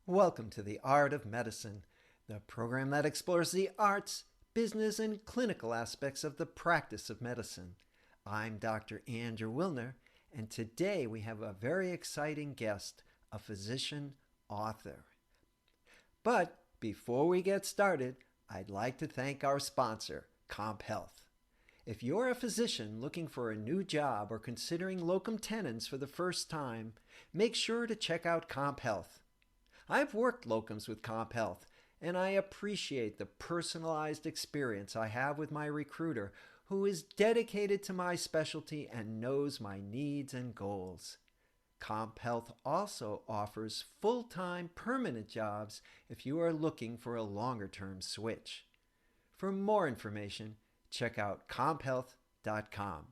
Welcome to The Art of Medicine, the program that explores the arts, business, and clinical aspects of the practice of medicine. I'm Dr. Andrew Wilner, and today we have a very exciting guest, a physician author. But before we get started, I'd like to thank our sponsor, Comp Health. If you're a physician looking for a new job or considering locum tenens for the first time, make sure to check out Comp Health. I've worked locums with Comp Health, and I appreciate the personalized experience I have with my recruiter, who is dedicated to my specialty and knows my needs and goals. Comp Health also offers full-time permanent jobs if you are looking for a longer-term switch. For more information, check out comphealth.com.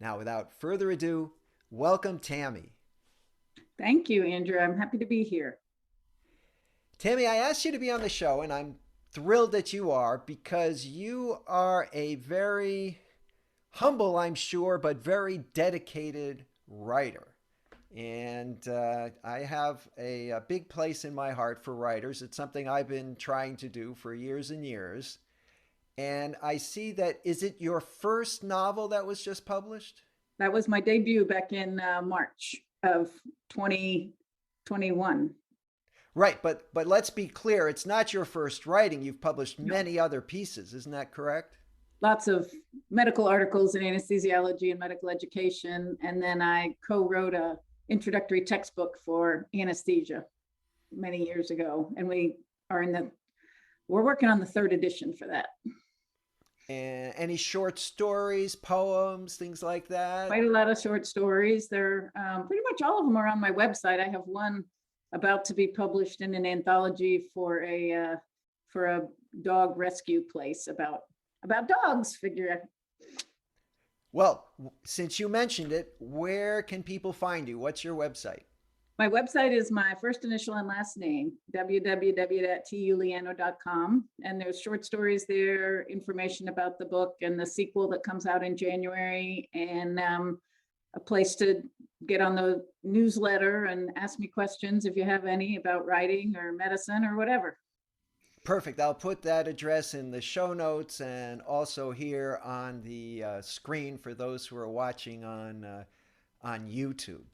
Now, without further ado, welcome Tammy. Thank you, Andrew. I'm happy to be here. Tammy, I asked you to be on the show, and I'm thrilled that you are because you are a very humble, I'm sure, but very dedicated writer. And I have a big place in my heart for writers. It's something I've been trying to do for years and years. And I see that, is it your first novel that was just published? That was my debut back in March of 2021. Right, but let's be clear, it's not your first writing. You've published No. many other pieces, isn't that correct? Lots of medical articles in anesthesiology and medical education. And then I co-wrote a introductory textbook for anesthesia many years ago. And we're working on the third edition for that. And any short stories, poems, things like that? Quite a lot of short stories. They're pretty much all of them are on my website. I have one about to be published in an anthology for a dog rescue place about dogs. Figure. Well, since you mentioned it, where can people find you? What's your website? My website is my first initial and last name, www.euliano.com. And there's short stories there, information about the book and the sequel that comes out in January, and a place to get on the newsletter and ask me questions if you have any about writing or medicine or whatever. Perfect. I'll put that address in the show notes and also here on the screen for those who are watching on YouTube.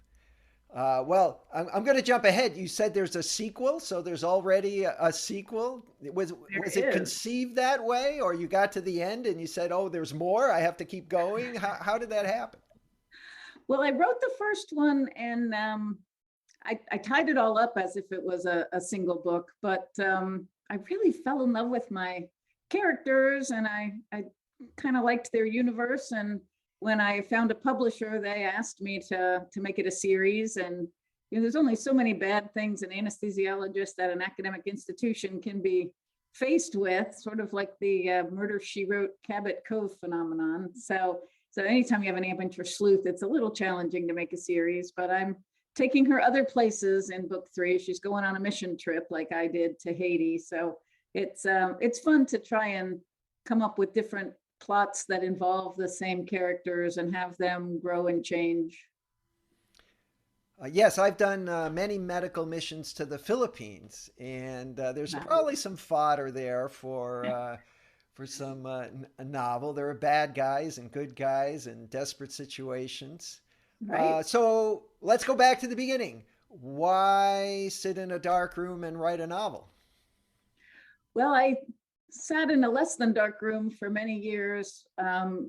I'm going to jump ahead. You said there's a sequel, so there's already a sequel. Was it conceived that way, or you got to the end and you said, "Oh, there's more. I have to keep going"? How did that happen? Well, I wrote the first one, and I tied it all up as if it was a single book, but I really fell in love with my characters, and I kind of liked their universe. And when I found a publisher, they asked me to make it a series. And there's only so many bad things an anesthesiologist at an academic institution can be faced with, sort of like the Murder, She Wrote Cabot Cove phenomenon. So anytime you have an inventor sleuth, it's a little challenging to make a series, but I'm taking her other places in book 3. She's going on a mission trip like I did to Haiti. So it's fun to try and come up with different plots that involve the same characters and have them grow and change. Yes, I've done many medical missions to the Philippines, and there's probably some fodder there for some a novel. There are bad guys and good guys and desperate situations. Right. So let's go back to the beginning. Why sit in a dark room and write a novel? Well, I sat in a less than dark room for many years.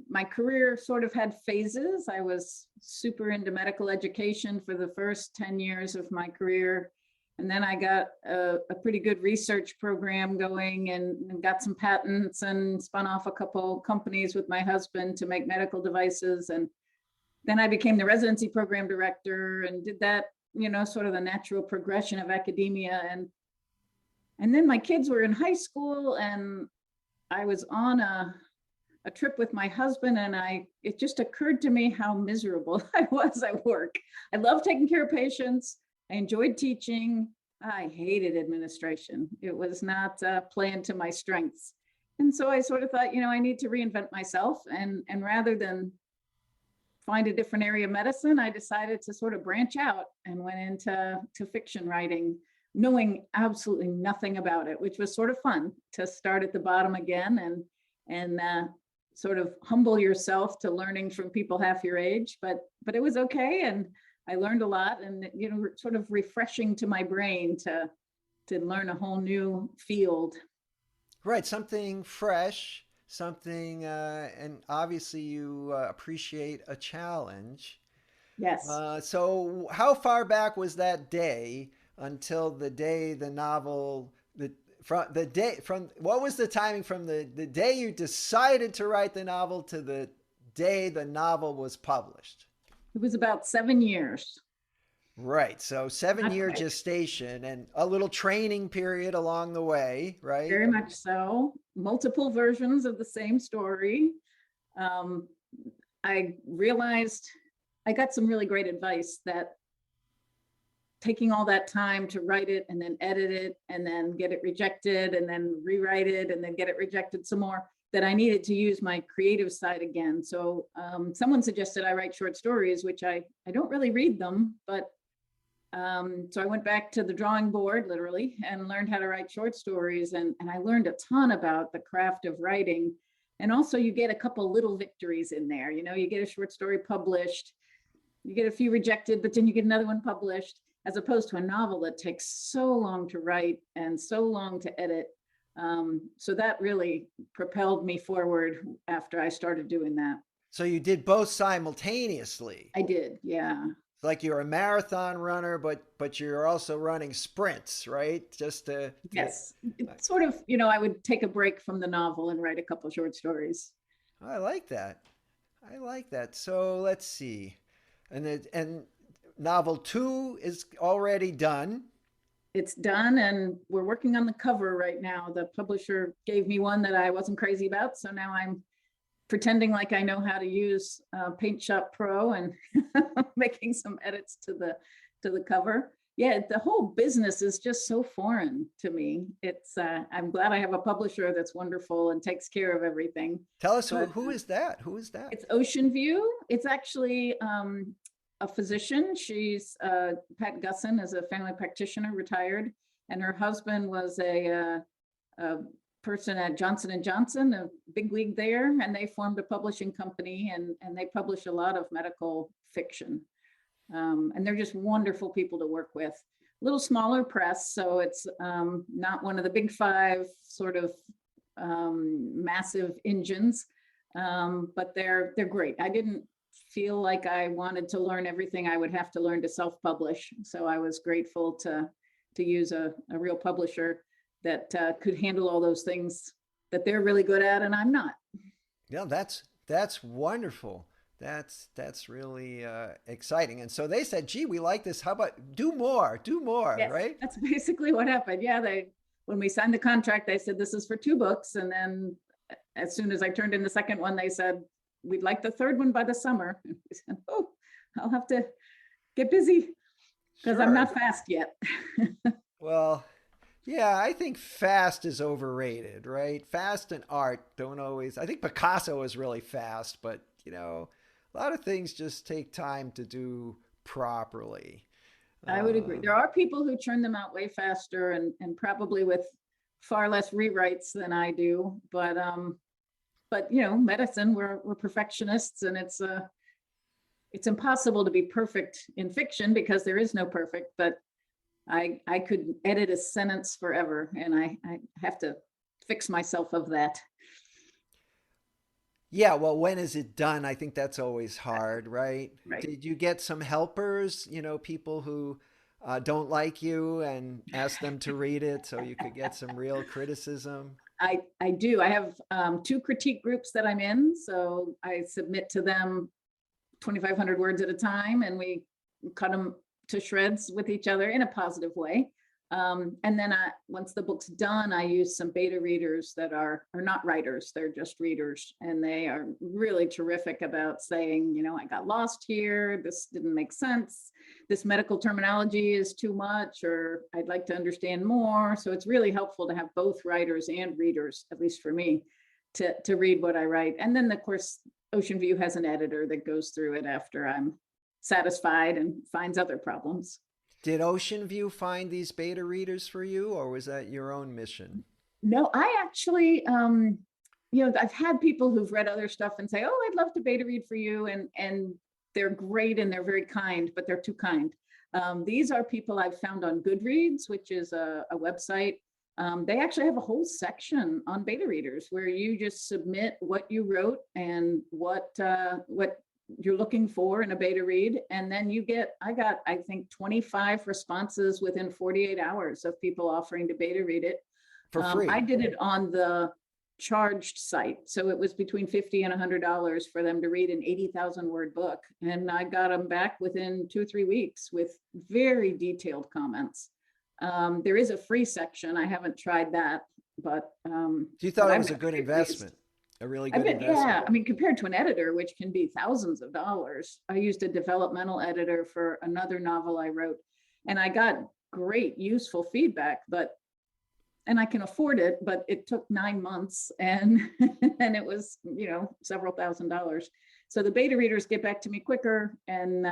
My career sort of had phases. I was super into medical education for the first 10 years of my career. And then I got a pretty good research program going and got some patents and spun off a couple companies with my husband to make medical devices. And then I became the residency program director and did that, sort of the natural progression of academia. And then my kids were in high school, and I was on a trip with my husband, and it just occurred to me how miserable I was at work. I love taking care of patients. I enjoyed teaching. I hated administration. It was not playing to my strengths. And so I sort of thought, I need to reinvent myself. And rather than find a different area of medicine, I decided to sort of branch out and went into fiction writing knowing absolutely nothing about it, which was sort of fun to start at the bottom again and sort of humble yourself to learning from people half your age. But it was okay, and I learned a lot, and sort of refreshing to my brain to learn a whole new field. Right, something fresh, something, and obviously you appreciate a challenge. Yes. So, how far back was that day until the day the novel, the day from what was the timing from the day you decided to write the novel to the day the novel was published? It was about 7 years. Right. So 7 year Not quick. gestation and a little training period along the way, right? Very much so. Multiple versions of the same story. Um, I realized I got some really great advice that taking all that time to write it and then edit it and then get it rejected and then rewrite it and then get it rejected some more, that I needed to use my creative side again. So someone suggested I write short stories, which I don't really read them, but so I went back to the drawing board literally and learned how to write short stories. And I learned a ton about the craft of writing. And also you get a couple little victories in there. You get a short story published, you get a few rejected, but then you get another one published, as opposed to a novel that takes so long to write and so long to edit. So that really propelled me forward after I started doing that. So you did both simultaneously. I did, yeah. Like you're a marathon runner, but you're also running sprints, right? Yes. It's sort of, I would take a break from the novel and write a couple short stories. I like that. I like that. So let's see. And novel 2 is already done. It's done, and we're working on the cover right now. The publisher gave me one that I wasn't crazy about, so now I'm pretending like I know how to use Paint Shop Pro and making some edits to the cover. Yeah, the whole business is just so foreign to me. It's I'm glad I have a publisher that's wonderful and takes care of everything. Tell us who is that? Who is that? It's Ocean View. It's actually a physician. She's Pat Gusson is a family practitioner, retired, and her husband was a person at Johnson and Johnson, a big league there, and they formed a publishing company, and they publish a lot of medical fiction. And they're just wonderful people to work with. A little smaller press, so it's not one of the big five sort of massive engines, but they're great. I didn't feel like I wanted to learn everything I would have to learn to self-publish, so I was grateful to use a real publisher that could handle all those things that they're really good at and I'm not. Yeah, that's wonderful. That's really exciting. And so they said, "Gee, we like this. How about do more, Yes, right?" that's basically what happened. Yeah, when we signed the contract, they said this is for 2 books, and then as soon as I turned in the second one, they said we'd like the third one by the summer. And we said, "Oh, I'll have to get busy because I'm not fast yet." Well, yeah, I think fast is overrated, right? Fast and art don't always. I think Picasso is really fast, but a lot of things just take time to do properly. I would agree. There are people who churn them out way faster and probably with far less rewrites than I do. But medicine, we're perfectionists, and it's impossible to be perfect in fiction because there is no perfect. But I could edit a sentence forever, and I have to fix myself of that. Yeah, well, when is it done? I think that's always hard, right? Right. Did you get some helpers, people who don't like you and ask them to read it so you could get some real criticism? I do. I have 2 critique groups that I'm in. So I submit to them 2,500 words at a time, and we cut them to shreds with each other in a positive way. And then once the book's done, I use some beta readers that are not writers, they're just readers. And they are really terrific about saying, I got lost here, this didn't make sense, this medical terminology is too much, or I'd like to understand more. So it's really helpful to have both writers and readers, at least for me, to read what I write. And then, of course, Ocean View has an editor that goes through it after I'm satisfied and finds other problems. Did Ocean View find these beta readers for you, or was that your own mission? No, I actually, I've had people who've read other stuff and say, "Oh, I'd love to beta read for you," and they're great and they're very kind, but they're too kind. These are people I've found on Goodreads, which is a website. They actually have a whole section on beta readers where you just submit what you wrote and what you're looking for in a beta read, and then I got, I think, 25 responses within 48 hours of people offering to beta read it. For free? I did it on the charged site, so it was between $50 and $100 for them to read an 80,000 word book, and I got them back within 2 or 3 weeks with very detailed comments. There is a free section. I haven't tried that, but you thought it was a good investment, a really good investment. Yeah, I mean, compared to an editor, which can be thousands of dollars, I used a developmental editor for another novel I wrote, and I got great, useful feedback, and I can afford it, but it took 9 months and and it was, several $1,000s. So the beta readers get back to me quicker, and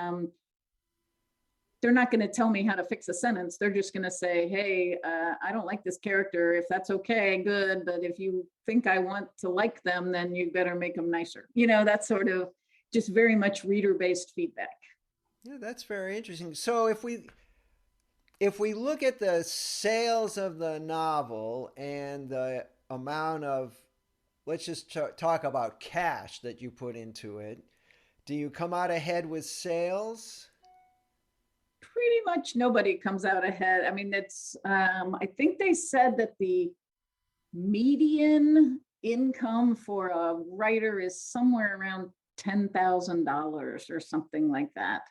they're not going to tell me how to fix a sentence. They're just going to say, "Hey, I don't like this character. If that's okay, good. But if you think I want to like them, then you better make them nicer." That sort of just very much reader-based feedback. Yeah, that's very interesting. So if we look at the sales of the novel and the amount of, let's just talk about cash that you put into it, do you come out ahead with sales? Pretty much nobody comes out ahead. I mean, I think they said that the median income for a writer is somewhere around $10,000 or something like that.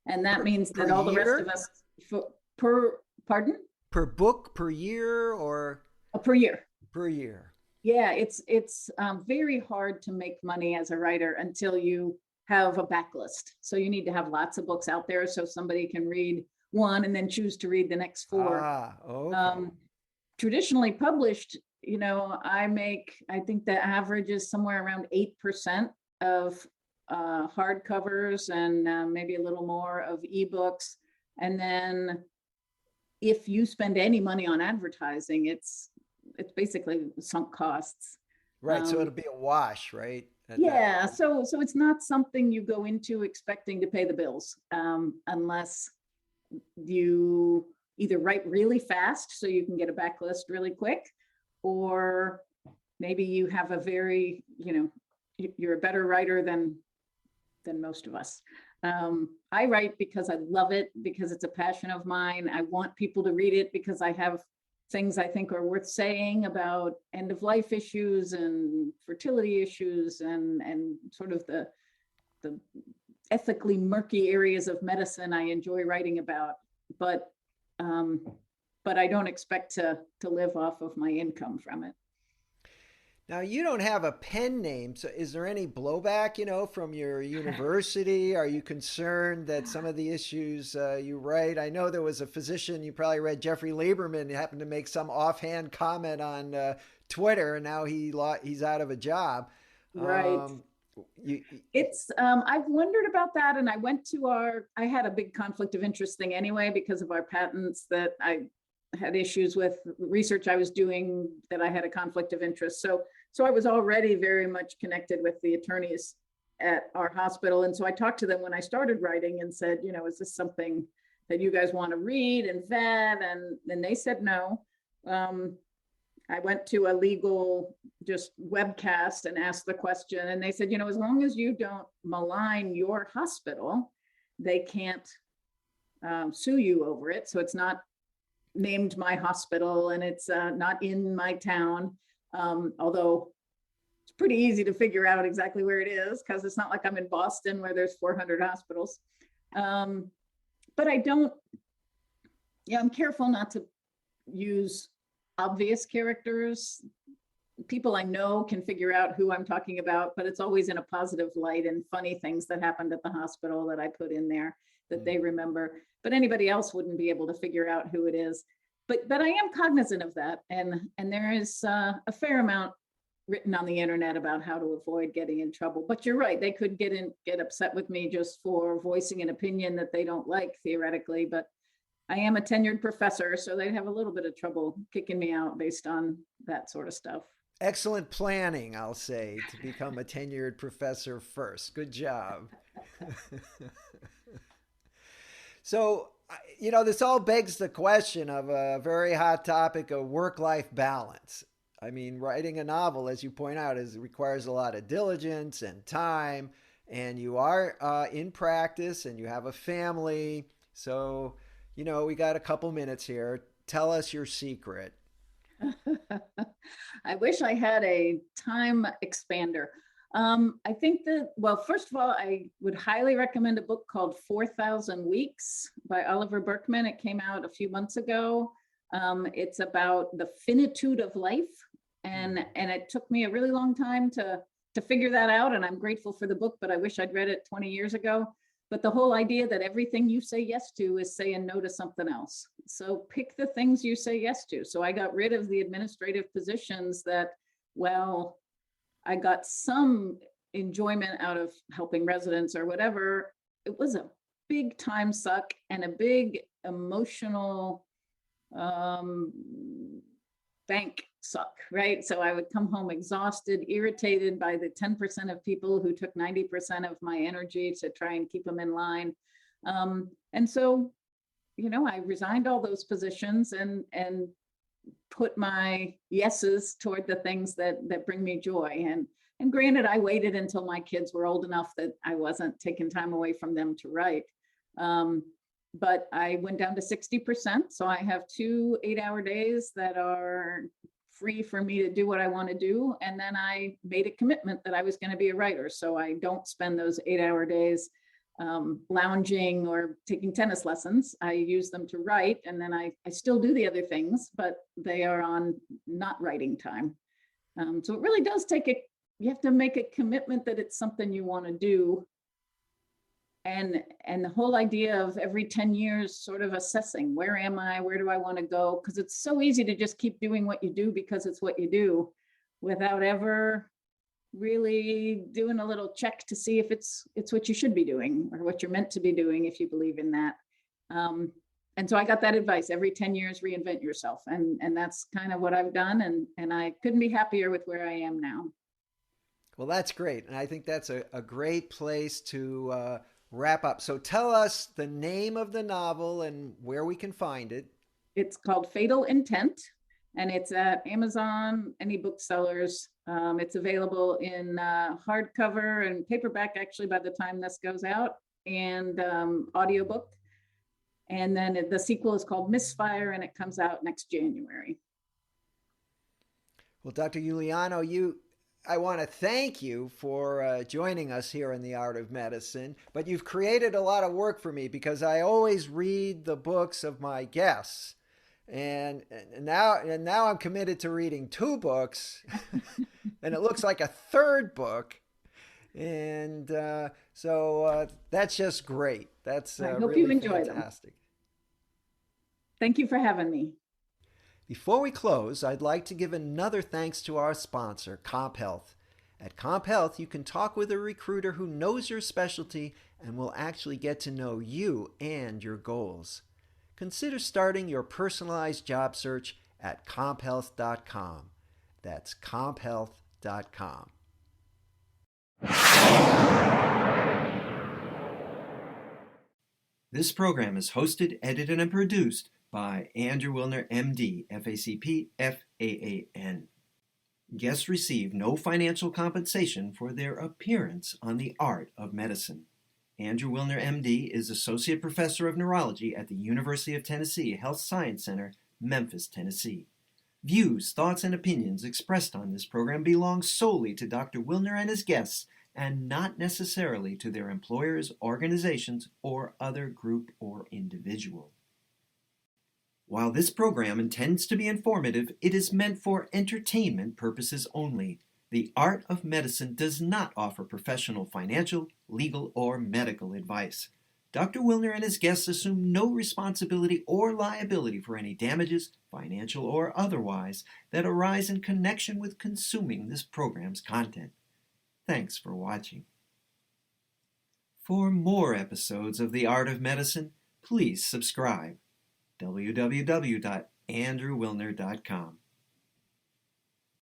And that means that all the rest of us, pardon? Per book, per year, or? Per year. Per year. Yeah, it's very hard to make money as a writer until you have a backlist. So you need to have lots of books out there so somebody can read one and then choose to read the next 4. Okay. Traditionally published, I think the average is somewhere around 8% of hardcovers and maybe a little more of ebooks. And then if you spend any money on advertising, it's basically sunk costs. Right. So it'll be a wash, right? Yeah. So it's not something you go into expecting to pay the bills, unless you either write really fast so you can get a backlist really quick, or maybe you have a very, you're a better writer than most of us. I write because I love it, because it's a passion of mine. I want people to read it because I have things I think are worth saying about end of life issues and fertility issues and sort of the ethically murky areas of medicine I enjoy writing about. But I don't expect to live off of my income from it. Now, you don't have a pen name, so is there any blowback, from your university? Are you concerned that some of the issues you write? I know there was a physician, you probably read, Jeffrey Lieberman, happened to make some offhand comment on Twitter, and now he's out of a job. Right. I've wondered about that, and I had a big conflict of interest thing anyway because of our patents that I had issues with research I was doing, that I had a conflict of interest. So I was already very much connected with the attorneys at our hospital. And so I talked to them when I started writing and said, is this something that you guys want to read and vet? And then they said no. I went to a legal just webcast and asked the question, and they said, as long as you don't malign your hospital, they can't sue you over it. So it's not named my hospital, and it's not in my town, although it's pretty easy to figure out exactly where it is because it's not like I'm in Boston where there's 400 hospitals. But I'm careful not to use obvious characters. People I know can figure out who I'm talking about, but it's always in a positive light and funny things that happened at the hospital that I put in there that they remember, but anybody else wouldn't be able to figure out who it is. But I am cognizant of that. And there is a fair amount written on the internet about how to avoid getting in trouble. But you're right, they could get upset with me just for voicing an opinion that they don't like theoretically, but I am a tenured professor, so they'd have a little bit of trouble kicking me out based on that sort of stuff. Excellent planning, I'll say, to become a tenured professor first. Good job. So, this all begs the question of a very hot topic of work life balance. I mean, writing a novel, as you point out, requires a lot of diligence and time, and you are in practice and you have a family. So, we got a couple minutes here. Tell us your secret. I wish I had a time expander. I think that, well, first of all, I would highly recommend a book called 4,000 Weeks by Oliver Burkeman. It came out a few months ago. It's about the finitude of life. And it took me a really long time to figure that out. And I'm grateful for the book, but I wish I'd read it 20 years ago. But the whole idea that everything you say yes to is saying no to something else. So pick the things you say yes to. So I got rid of the administrative positions that, well, I got some enjoyment out of helping residents or whatever. It was a big time suck and a big emotional bank suck, right? So I would come home exhausted, irritated by the 10% of people who took 90% of my energy to try and keep them in line. And so, I resigned all those positions and put my yeses toward the things that bring me joy. And granted, I waited until my kids were old enough that I wasn't taking time away from them to write. But I went down to 60%. So I have 2 8-hour days that are free for me to do what I want to do. And then I made a commitment that I was going to be a writer. So I don't spend those 8-hour days lounging or taking tennis lessons. I use them to write. And then I still do the other things, but they are on not writing time. So it really does you have to make a commitment that it's something you want to do. And the whole idea of every 10 years sort of assessing, where am I, where do I want to go? Because it's so easy to just keep doing what you do because it's what you do without ever really doing a little check to see if it's what you should be doing or what you're meant to be doing if you believe in that. And so I got that advice: every 10 years, reinvent yourself. And that's kind of what I've done. And I couldn't be happier with where I am now. Well, that's great. And I think that's a great place to wrap up. So tell us the name of the novel and where we can find it. It's called Fatal Intent, and it's at Amazon, any booksellers. It's available in hardcover and paperback, actually, by the time this goes out, and audiobook. And then the sequel is called Misfire, and it comes out next January. Well, Dr. Euliano, I want to thank you for joining us here in the Art of Medicine, but you've created a lot of work for me because I always read the books of my guests. And now I'm committed to reading 2 books, and it looks like a 3rd book. And so that's just great. That's I hope really you enjoy fantastic. them. Thank you for having me. Before we close, I'd like to give another thanks to our sponsor, Comp Health. At Comp Health, you can talk with a recruiter who knows your specialty and will actually get to know you and your goals. Consider starting your personalized job search at comphealth.com. That's comphealth.com. This program is hosted, edited, and produced by Andrew Wilner, MD, FACP, FAAN. Guests receive no financial compensation for their appearance on the Art of Medicine. Andrew Wilner, MD, is Associate Professor of Neurology at the University of Tennessee Health Science Center, Memphis, Tennessee. Views, thoughts, and opinions expressed on this program belong solely to Dr. Wilner and his guests and not necessarily to their employers, organizations, or other group or individual. While this program intends to be informative, it is meant for entertainment purposes only. The Art of Medicine does not offer professional financial, legal, or medical advice. Dr. Wilner and his guests assume no responsibility or liability for any damages, financial or otherwise, that arise in connection with consuming this program's content. Thanks for watching. For more episodes of The Art of Medicine, please subscribe. www.andrewwilner.com.